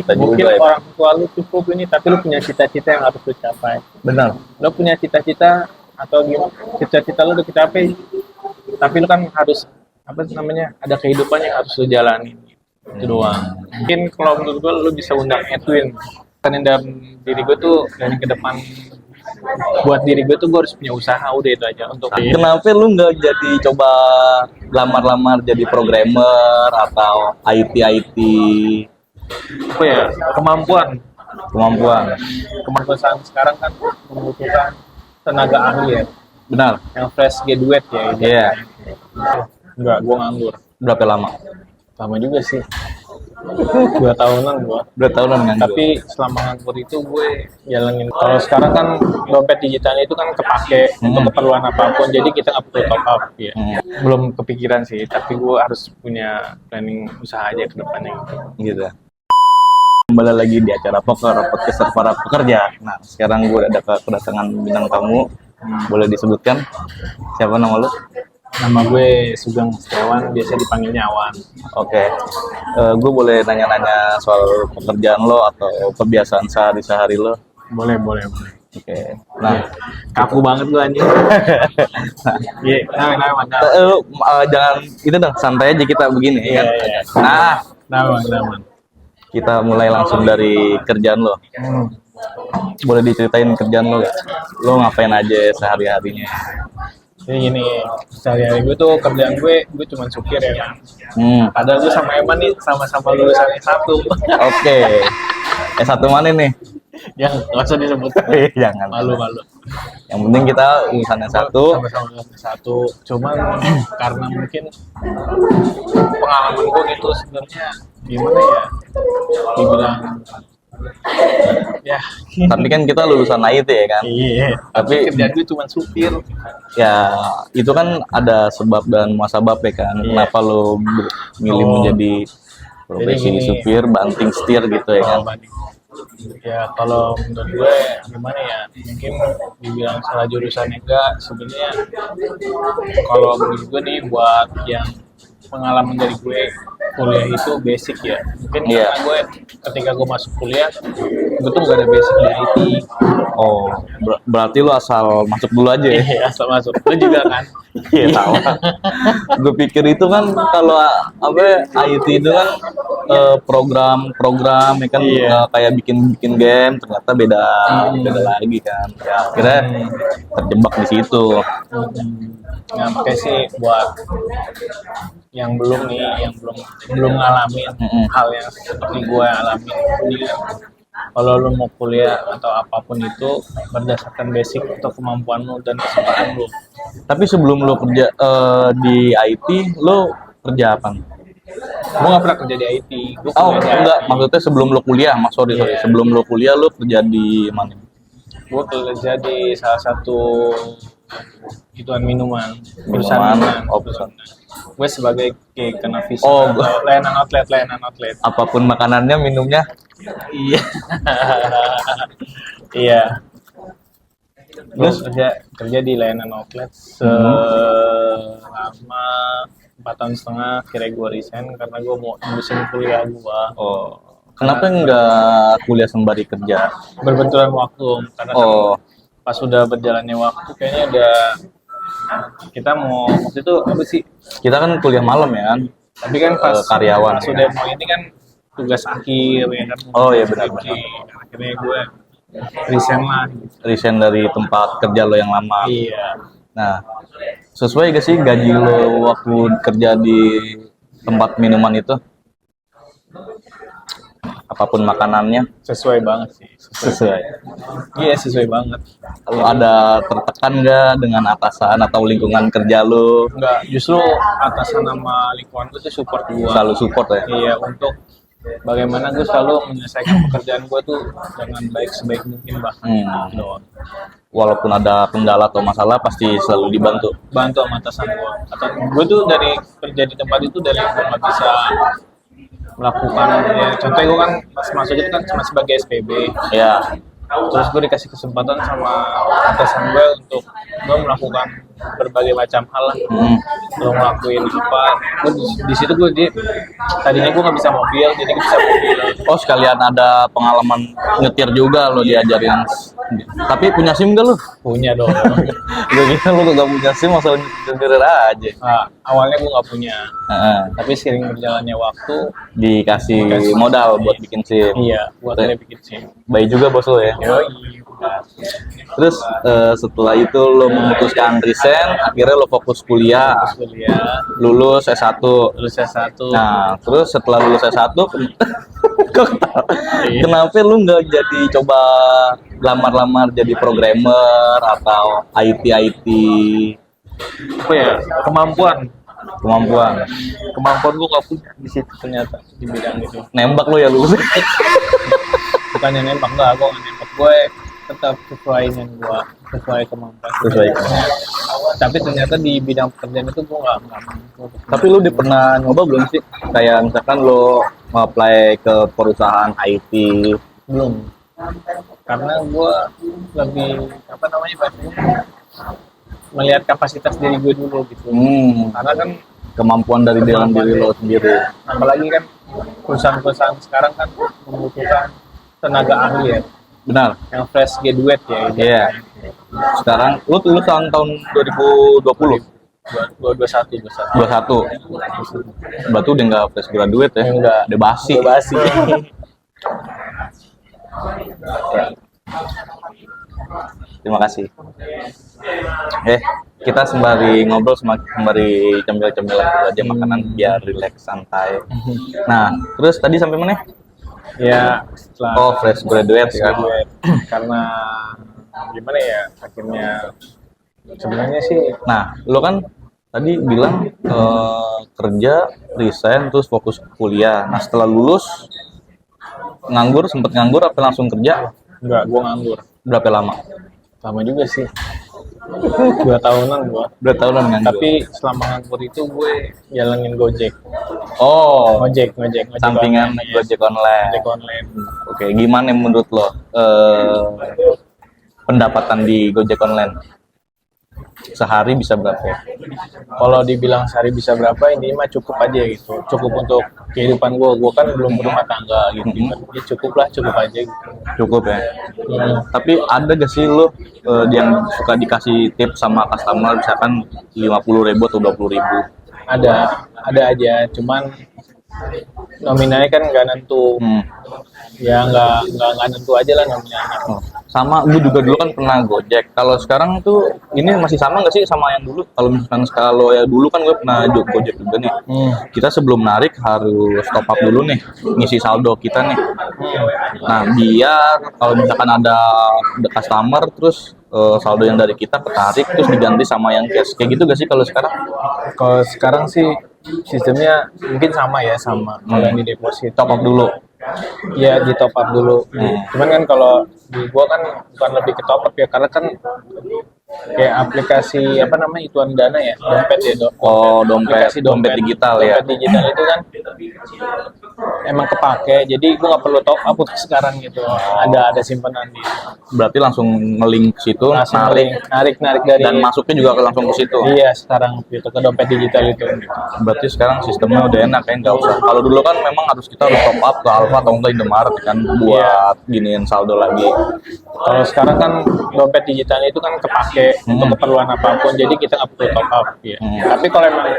Kita Mungkin juga ya. orang tua lu cukup ini, tapi lu punya cita-cita yang harus lu capai. Benar. Lu punya cita-cita atau gimana? Cita-cita lu udah capai, tapi lu kan harus apa namanya? Ada kehidupan yang harus lu jalani. Itu doang. Mungkin kalau menurut gua lu bisa undang Edwin. Kan yang dalam diri gue tuh dari ke depan buat diri gue tuh gue harus punya usaha, udah itu aja untuk Kenapa lu nggak jadi coba lamar-lamar jadi programmer atau IT apa ya, kemampuan kemampuan? kemampuan sekarang kan membutuhkan tenaga ahli ya, Benar. yang fresh graduate ya ini. Iya. Enggak, gue nganggur Berapa lama? lama juga sih, 2 tahunan gue. 2 tahunan kan? Tapi selama nganggur itu gue jalanin. Kalau sekarang kan dompet digitalnya itu kan kepake untuk keperluan apapun, jadi kita nggak perlu top up ya. Belum kepikiran sih, tapi gue harus punya planning usaha aja ke depannya gitu. Gitu. Kembali lagi di acara podcast para pekerja. Nah, sekarang gue ada kedatangan bintang tamu. Boleh disebutkan siapa nama lu? Nama gue Sugeng Setiawan, biasa dipanggilnya Awan. Oke. Gue boleh nanya-nanya soal pekerjaan lo atau kebiasaan sehari-hari lo? Boleh, boleh, boleh. Oke. Nah, Kaku banget gue anjing. Iya, nama. jangan itu dong, santai aja kita begini Iya, kan. iya. Nah, Nama. kita mulai langsung dari kerjaan lo. Boleh diceritain kerjaan lo gak? Lo ngapain aja sehari-harinya? Jadi gini, sehari-hari gue tuh kerjaan gue cuma supir ya kan. Padahal gue sama Eman nih sama-sama lulusan S1. Oke. S1 mana nih? Ya, nggak usah disebut. Jangan. Malu-malu. Yang penting kita lulusan S1. Sama-sama lulusan S1. Cuman karena mungkin pengalaman gue gitu sebenarnya gimana ya? Dibilang ya. Tapi kan kita lulusan IT ya kan? Iya. Tapi kerjaan gue cuma supir. Ya, itu kan ada sebab dan muasabab ya kan. Iya. Kenapa lo milih menjadi profesi Jadi gini. supir, banting setir gitu ya kan? Ya kalau menurut gue gimana ya, mungkin dibilang salah jurusan enggak, sebenarnya kalau menurut gue nih buat yang pengalaman dari gue kuliah itu basic ya, mungkin Iya. karena gue ketika gue masuk kuliah gue tuh nggak ada basic di IT. Oh, berarti lo asal masuk dulu aja ya? Iya, asal masuk lu juga kan. Iya tahu. Gue pikir itu kan kalau apa IT itu kan program ya kan, Iya. kayak bikin game, ternyata beda lagi kan. Ya akhirnya terjebak di situ. Nah makanya sih buat yang belum nih, yang belum ngalamin hal yang seperti gue alamin, ini kalau lu mau kuliah atau apapun itu berdasarkan basic atau kemampuan lu dan kesukaan lu. Tapi sebelum lo kerja di IT, lo kerja apa? Gue nggak pernah kerja di IT. Gue Oh kuliah di enggak, IT. maksudnya sebelum lo kuliah, sorry. Iya. Sebelum lo kuliah lo kerja di mana? Gue kerja di salah satu ituan minuman, Minuman. Oh, perusahaan. Gue sebagai Kenavisa, Oh, layanan outlet. apapun makanannya, minumnya. Iya. Iya. Terus kerja di layanan outlet selama 4,5 tahun. Kira gue resign karena gue mau nerusin kuliah gue. Oh, kenapa enggak kuliah sembari kerja? Berbenturan waktu karena kan Oh, pas sudah berjalannya waktu kayaknya udah kita mau waktu itu apa sih? kita kan kuliah malam ya kan? Tapi kan pas Karyawan, pas ya. udah mau ini kan tugas akhir ya kan. Oh, iya, benar. Akhirnya gue resign lah. Resign dari tempat kerja lo yang lama. Iya. Nah, sesuai gak sih gaji lo waktu kerja di tempat minuman itu? Apapun makanannya, Sesuai banget sih. sesuai. Iya sesuai banget. Lo ada tertekan nggak dengan atasan atau lingkungan kerja lo? Enggak, justru atasan nama lingkungan gue tuh support gue. Selalu support ya? Iya, untuk bagaimana gue selalu menyelesaikan pekerjaan gue tuh dengan baik sebaik mungkin bahkan. Gitu. Walaupun ada kendala atau masalah pasti selalu dibantu. Bantu sama atasan gue. Atau gue tuh dari kerja di tempat itu dari gue nggak bisa melakukan ya contohnya gue kan pas masuk itu kan cuma sebagai SPB. Ya, Terus gue dikasih kesempatan sama atasan gue untuk gue melakukan berbagai macam hal lah. Lo ngelakuin apa? Gue di situ tadinya gue nggak bisa mobil, jadi gue bisa mobil. Oh, sekalian ada pengalaman nyetir juga lo diajarin. Tapi punya SIM gak lo? Punya dong. Gue kira lo gak punya SIM, asal nyetir aja. Nah, awalnya gue nggak punya, Heeh. tapi sering berjalannya waktu, Dikasih modal buat bikin SIM. iya, buat Betul. dia bikin SIM. Baik juga bos lo ya. Yoi. Terus setelah itu lo memutuskan resign, akhirnya lo fokus kuliah, Kuliah, lulus S1. lulus S1. Nah, terus setelah lulus S1, kenapa lu nggak jadi coba lamar-lamar jadi programmer atau IT? Apa ya? Kemampuan Kemampuan gue nggak punya di situ ternyata di bidang itu. nembak lo ya lulus. Bukannya nembak, enggak, gue nggak nembak, gue tetap sesuai dengan gue, sesuai kemampuan. Sesuai. Tapi ternyata di bidang pekerjaan itu gue nggak mampu. Tapi lu udah pernah nyoba belum sih? Kayak misalkan lo apply ke perusahaan IT. Belum, karena gue lebih apa namanya bahasanya, melihat kapasitas diri gue dulu gitu. Karena kan Kemampuan dari dalam diri lo sendiri. apalagi kan perusahaan-perusahaan sekarang kan membutuhkan tenaga ahli ya, Benar. yang fresh graduate ya. Iya. Sekarang lu lulusan tahun 2020. 21. 21. Berarti udah nggak fresh graduate ya? Enggak. Udah basi. Udah basi. Terima kasih. Kita sembari ngobrol sembari cemil-cemilan dulu aja makanan biar rileks santai. Nah, terus tadi sampai mana? Ya, setelah Oh, fresh graduate kan. graduate. Karena gimana ya, akhirnya sebenarnya sih Nah, lo kan tadi bilang kerja, resign, terus fokus kuliah. Nah, setelah lulus sempet nganggur apa langsung kerja? enggak, gue nganggur. Berapa lama? Lama juga sih. 2 tahunan gue. Berapa tahunan nganggur? Tapi selama nganggur itu gue jalanin Gojek. Oh, Ngojek sampingan online, ya. Gojek online. Gojek online. Oke, gimana menurut lo pendapatan di Gojek online? Sehari bisa berapa ya? Kalau dibilang sehari bisa berapa, ini mah cukup aja gitu. Cukup untuk kehidupan gue. Gue kan belum berumah tangga gitu. Ya cukup aja gitu. Cukup ya. Tapi ada gak sih lo yang suka dikasih tips sama customer misalkan 50.000 atau 20.000? Ada aja. Cuman nominalnya kan nggak nentu. Ya nggak nentu aja lah nominalnya. Sama gue juga dulu kan pernah Gojek. Kalau sekarang tuh ini masih sama nggak sih sama yang dulu? Kalau misalkan kalau ya dulu kan gue pernah Gojek juga nih. Kita sebelum narik harus top up dulu nih, ngisi saldo kita nih. Nah, biar kalau misalkan ada customer terus saldo yang dari kita ketarik terus diganti sama yang cash. Kayak gitu gak sih kalau sekarang? Kalau sekarang sih sistemnya mungkin sama ya, sama. Kalau yang di deposit Top up dulu. ya di top up dulu. Cuman kan kalau di gua kan bukan lebih ke top up ya, karena kan kayak aplikasi apa namanya, Ituan Dana ya, dompet ya, Oh, dompet aplikasi digital ya. dompet digital itu kan emang kepake, jadi gua nggak perlu top up untuk sekarang gitu. Ada simpanan di Berarti langsung nge-link ke situ, langsung narik narik dari, dan masuknya juga langsung ke situ. iya sekarang gitu ke dompet digital itu gitu. Berarti sekarang sistemnya udah enak ya, nggak usah. Kalau dulu kan memang kita harus top up ke Alfa atau enggak Indomaret kan buat giniin saldo lagi. Kalau sekarang kan dompet digitalnya itu kan kepake untuk keperluan apapun, jadi kita nggak perlu top up ya. Tapi kalau emang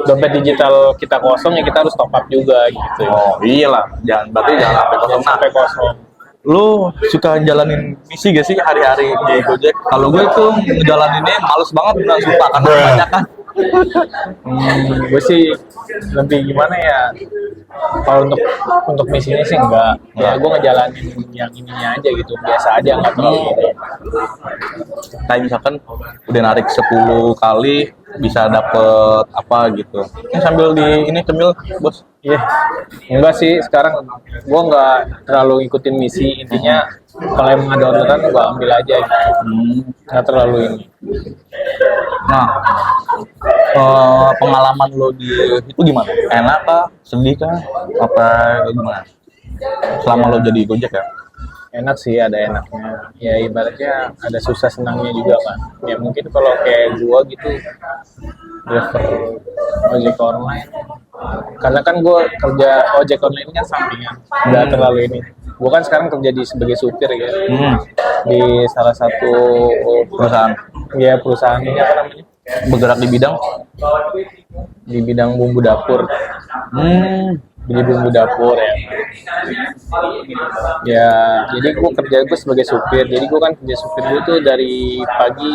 dompet digital kita kosong ya kita harus top up juga gitu. Oh iyalah, berarti jangan sampai kosong. Nah, Sampai kosong. lu suka jalanin misi gak sih hari-hari di Gojek? Kalau gue tuh ngejalaninnya males banget, benar sumpah karena banyak kan. Gue sih lebih gimana ya, kalau untuk misinya sih enggak ya, gue ngejalanin yang ininya aja gitu, biasa aja, nggak terlalu ini. Kayak misalkan udah narik 10 kali bisa dapet apa gitu. Ini sambil di ini cemil bos. Iya, enggak sih, sekarang gue nggak terlalu ngikutin misi, intinya kalau emang ada orderan gue ambil aja gitu. Nggak terlalu ini. Nah, pengalaman lo di itu gimana? Enak kah? Sedih kah? Apa gimana? Selama lo jadi Gojek ya? enak sih, ada enaknya. Ya ibaratnya ada susah senangnya juga kan. Ya mungkin kalau kayak gua gitu driver ojek online. Karena kan gua kerja ojek online kan sampingan, nggak terlalu ini. Gua kan sekarang kerja sebagai supir ya di salah satu Perusahaan ya perusahaan ini apa namanya? bergerak Di bidang bumbu dapur. hmm, Beli bumbu dapur ya. Ya, jadi gue sebagai supir. Jadi gue kan kerja supir gue tuh dari pagi,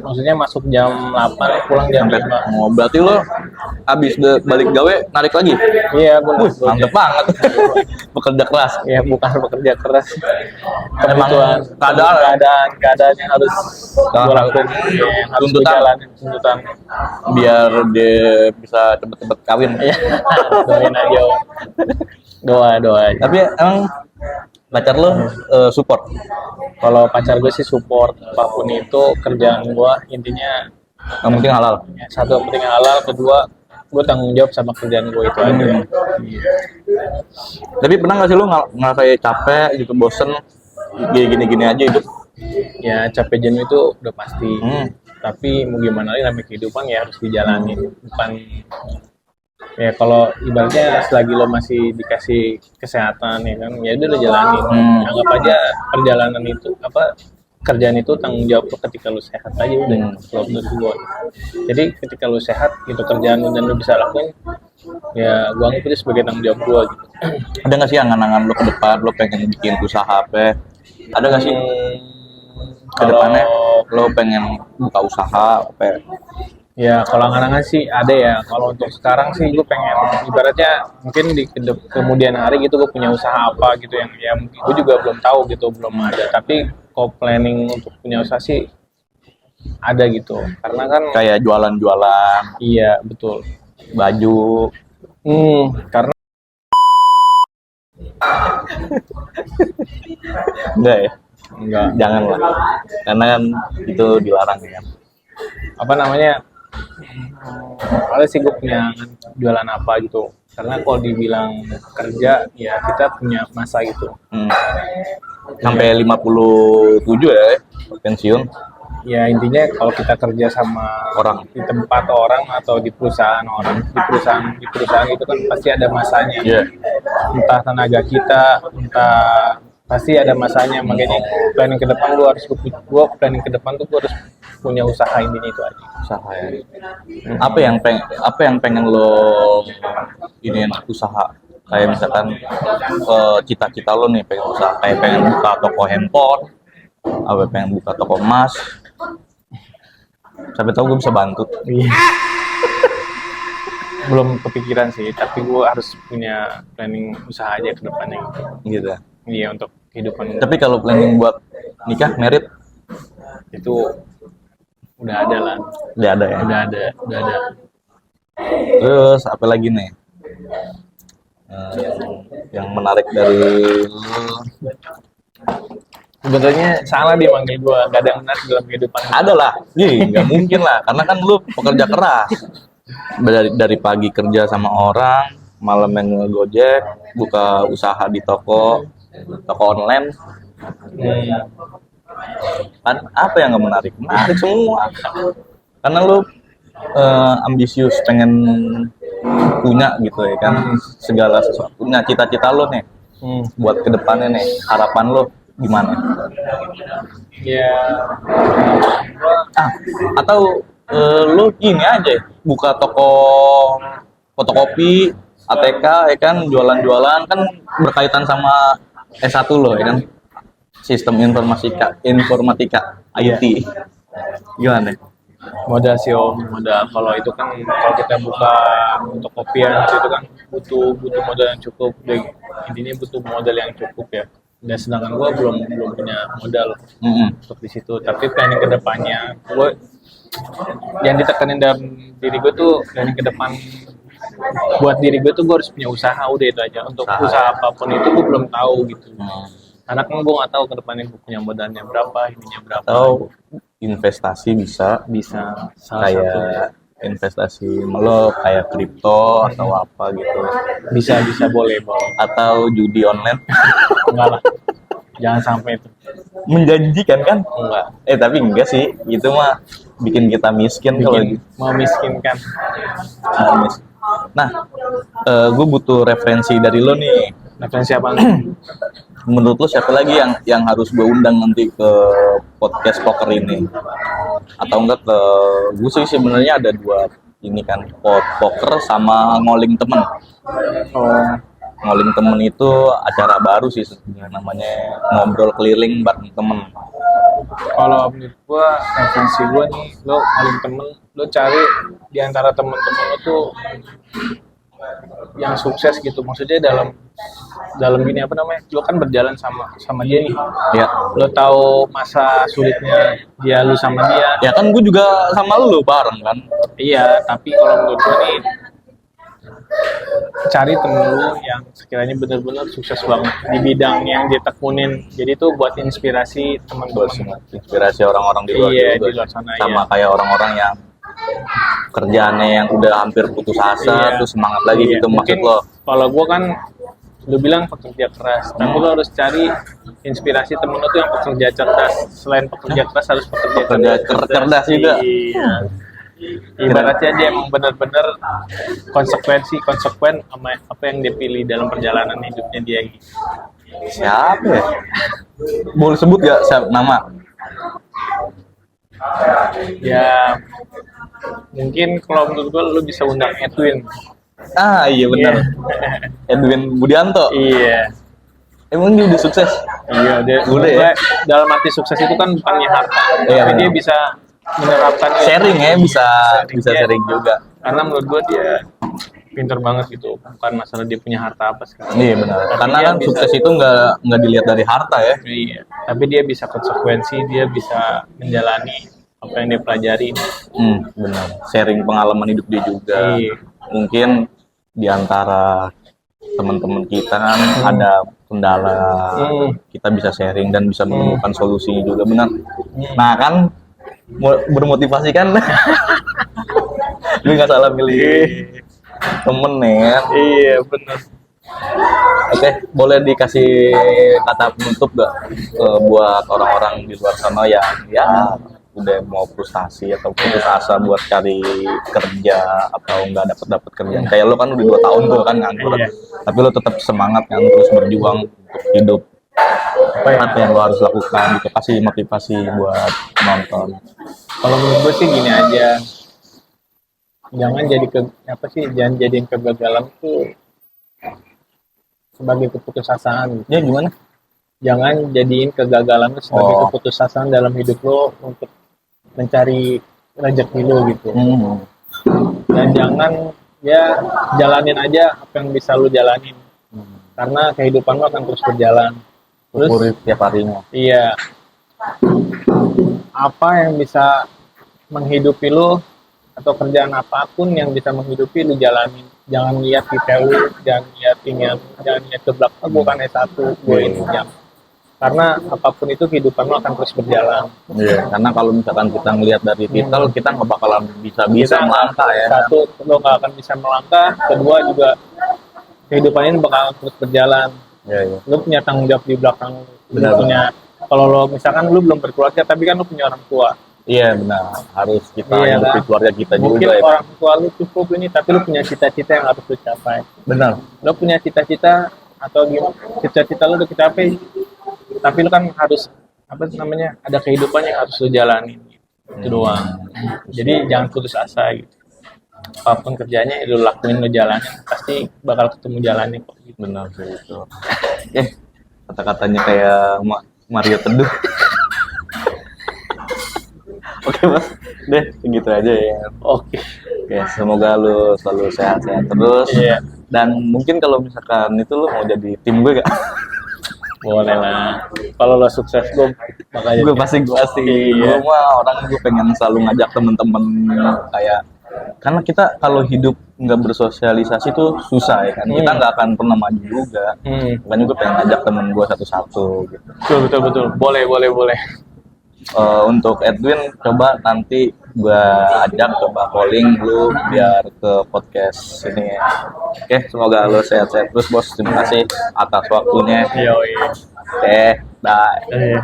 maksudnya masuk jam 8, pulang jam sampai 5. berarti lo abis balik gawe narik lagi. Iya, gue Mantep banget. Bekerja keras. ya bukan bekerja keras. Emang Kebutuhan, keadaan yang harus gue lakukan. Ya, yang harus gue Tuntutan. jalanin, tuntutan. Biar dia bisa cepet-cepet kawin. Ya, doain aja. Doa aja. Tapi emang pacar lo support. Kalau pacar gue sih support apapun itu kerjaan gue, intinya Yang penting halal. ya, satu yang penting halal, kedua gue tanggung jawab sama kerjaan gue itu aja. Tapi pernah nggak sih lo ngerasain capek gitu, bosen, gini-gini aja itu? Ya capek jenuh itu udah pasti. Hmm. Tapi mau gimana lagi, namanya kehidupan ya harus dijalani. Bukan ya kalau ibaratnya selagi lo masih dikasih kesehatan ya kan, ya udah lo jalanin. Anggap aja perjalanan itu kerjaan itu tanggung jawab lo ketika lo sehat aja udah. Kalau menurut gue. Jadi ketika lo sehat itu kerjaan lo dan lo bisa lakuin, ya gue anggap itu sebagai tanggung jawab gue gitu. Ada nggak sih angan-angan lo ke depan, lo pengen bikin usaha apa? Ada nggak sih ke depannya lo pengen buka usaha apa? Ya kalau angan-angan sih ada ya. Kalau untuk sekarang sih gue pengen ibaratnya mungkin di kemudian hari gitu gue punya usaha apa gitu yang ya mungkin gue juga belum tahu gitu, belum ada. Tapi kalau planning untuk punya usaha sih ada gitu. Karena kan Kayak jualan-jualan iya betul. baju. Karena Enggak ya? enggak Jangan lah. Karena kan itu dilarang ya kan. apa namanya ada sih gue punya jualan apa gitu. Karena kalau dibilang kerja ya kita punya masa gitu. Sampai 57 ya pensiun Ya intinya kalau kita kerja sama orang. di tempat orang atau di perusahaan orang, di perusahaan itu kan pasti ada masanya. Iya. Entah tenaga kita, entah pasti ada masanya. Makanya planning ke depan gua planning ke depan tuh gua harus punya usaha, intinya itu aja. Usaha ya. Apa yang pengen lo ini usaha? Kayak misalkan cita-cita lo nih pengen usaha, kayak pengen buka toko handphone, apa pengen buka toko emas. Sampai tahu gue bisa bantu. Iya. Belum kepikiran sih, tapi gua harus punya planning usaha aja ke depannya gitu. Gitu. Iya untuk kehidupan Tapi kalau planning buat nikah, merit, itu udah ada lah, udah ada ya. udah ada. Terus apa lagi nih? Yang menarik dari lu? Sebenarnya salah dia manggil gua, gak ada yang menarik dalam kehidupan. Ada lah, nggak mungkin lah, karena kan lu pekerja keras. Dari pagi kerja sama orang, malam yang ngegojek, buka usaha di toko online. Kan apa yang nggak menarik? Menarik semua. Karena lu ambisius, pengen punya gitu ya kan, segala sesuatu. Punya cita-cita lu nih, buat kedepannya nih, harapan lu gimana? Ya, Atau lu gini aja, buka toko fotokopi, ATK ya kan, jualan-jualan kan berkaitan sama S1 lo ya kan, sistem informatika IT. Gimana? modal sih om, modal. Kalau itu kan kalau kita buka untuk kopian itu kan butuh modal yang cukup. Intinya butuh modal yang cukup ya. Dan sedangkan gue belum punya modal untuk di situ. Tapi planning kedepannya, gue yang ditekanin dalam diri gue tuh planning ke depan buat diri gue tuh gue harus punya usaha, udah itu aja. Untuk usaha apapun itu gue belum tahu gitu. Karena kan gue nggak tahu ke depannya gue punya modalnya berapa, ininya berapa. Atau investasi bisa salah kayak satu. investasi lo kayak kripto atau apa gitu, Bisa boleh. atau judi online. Enggak lah. Jangan sampai itu. Menjanjikan kan? Enggak. Tapi enggak sih, itu mah bikin kita miskin kalau gitu. Memiskinkan. Nah, gue butuh referensi dari lo nih. Referensi apa? Menurut lo siapa lagi yang harus gue undang nanti ke podcast poker ini? Atau enggak ke gue sih sebenarnya ada dua ini kan, poker sama ngoling temen. Oh, Ngoling temen itu acara baru sih sebenarnya, namanya ngobrol keliling bareng temen. kalau menurut gua referensi gua nih, lo paling temen, lo cari di antara temen-temen lo tuh yang sukses gitu. Maksudnya dalam gini apa namanya? Lo kan berjalan sama dia nih. Ya, Lo tahu masa sulitnya dia, lu sama dia. ya kan gue juga sama lo bareng kan. Iya, tapi kalau menurut gua nih, cari temen lu yang sekiranya benar-benar sukses banget di bidang yang dia tekunin. Jadi itu buat inspirasi teman-teman. Inspirasi orang-orang di luar Iya, juga. di luar sana, Sama iya. kayak orang-orang yang kerjaannya yang udah hampir putus asa, Iya. terus semangat lagi Iya, gitu maksud mungkin lo. kalau gua kan lu bilang pekerja keras, tapi lo harus cari inspirasi temen lo tuh yang pekerja cerdas. Selain pekerja keras harus pekerja Cerdas juga. Iya. Ibaratnya dia emang benar-benar konsekuen sama apa yang dia pilih dalam perjalanan hidupnya dia gitu. Siapa ya? Boleh sebut gak siapa nama? Ya mungkin kalau menurut gua lu bisa undang Edwin. Iya benar. Edwin Budianto. Iya. Emang dia udah sukses? Iya, dia Udah ya? dalam arti sukses itu kan bukannya harta, Iya, tapi benar. dia bisa menerapkan Sharing ya, bisa Dia- sharing juga. Karena menurut gua dia pinter banget gitu, bukan masalah dia punya harta apa sekarang. Iya benar. Tapi Karena dia kan bisa- sukses itu nggak dilihat dari harta ya. Iya, tapi dia bisa konsekuensi, dia bisa menjalani apa yang dia pelajari. Benar. Sharing pengalaman hidup dia juga. Iya. Mungkin di antara teman-teman kita kan ada kendala, kita bisa sharing dan bisa menemukan solusinya juga benar. Nah kan bermotivasi kan, gue nggak salah milih temen nih kan. Iya, benar. Oke, boleh dikasih kata penutup gak buat orang-orang di luar sana yang ya udah mau frustasi atau putus asa buat cari kerja atau nggak dapat kerjaan. Kayak lo kan udah 2 tahun tuh kan nganggur, Iya. tapi lo tetap semangat kan terus berjuang untuk hidup. Apa yang lo harus lakukan? Gitu, kasih motivasi buat penonton. Kalau menurut gue sih gini aja, jangan jadiin kegagalan itu sebagai keputusasaan. Ya gimana? Jangan jadiin kegagalan itu sebagai Oh. keputusasaan dalam hidup lo untuk mencari rezeki lo gitu. Dan jangan jalanin aja apa yang bisa lo jalanin, karena kehidupan lo akan terus berjalan. Terus Syukuri tiap harinya. iya, apa yang bisa menghidupi lo atau kerjaan apapun yang bisa menghidupi lu jalanin. Jangan lihat detail lu, jangan lihat ke belakang. Gue kan S1, gue ini jam. Karena apapun itu kehidupan lo akan terus berjalan. Iya, karena kalau misalkan kita ngelihat dari titel, kita nggak bakalan bisa melangkah ya. Satu, lo nggak akan bisa melangkah. Kedua juga kehidupan ini bakalan terus berjalan. Iya. Lo punya tanggung jawab di belakang. Benar. Lo punya, kalau lo misalkan lo belum berkeluarga, tapi kan lo punya orang tua. Iya benar, harus kita Iya, hidupi kan? keluarga kita Mungkin juga ya. orang tua lo cukup ini, tapi lo punya cita-cita yang harus lo capai. Benar. Lo punya cita-cita atau gimana? Cita-cita lo udah capai, tapi lo kan harus ada kehidupan yang harus lo jalanin. Itu doang. Jadi jangan putus asa gitu. Apapun kerjanya lo lakuin, lo jalanin, pasti bakal ketemu jalannya kok. Gitu. Benar sih itu. Kata-katanya kayak Mario Teduh. Oke mas, deh segitu aja ya. Oke. Semoga lu selalu sehat-sehat terus. Iya. Dan mungkin kalau misalkan itu lu mau jadi tim gue gak? Boleh lah. Kalau lo sukses gue bakal jadi. Gue pasti. Iya. Gue mah orang gue pengen selalu ngajak temen-temen kayak, karena kita kalau hidup nggak bersosialisasi tuh susah ya kan. Kita nggak akan pernah maju juga. Makanya gue pengen ngajak temen gue satu-satu gitu. Betul. Boleh. Untuk Edwin coba nanti gua ajak coba calling lu biar ke podcast ini ya. Oke, semoga lu sehat-sehat terus bos. Terima kasih atas waktunya. Yoi. Oke. Bye. Eh.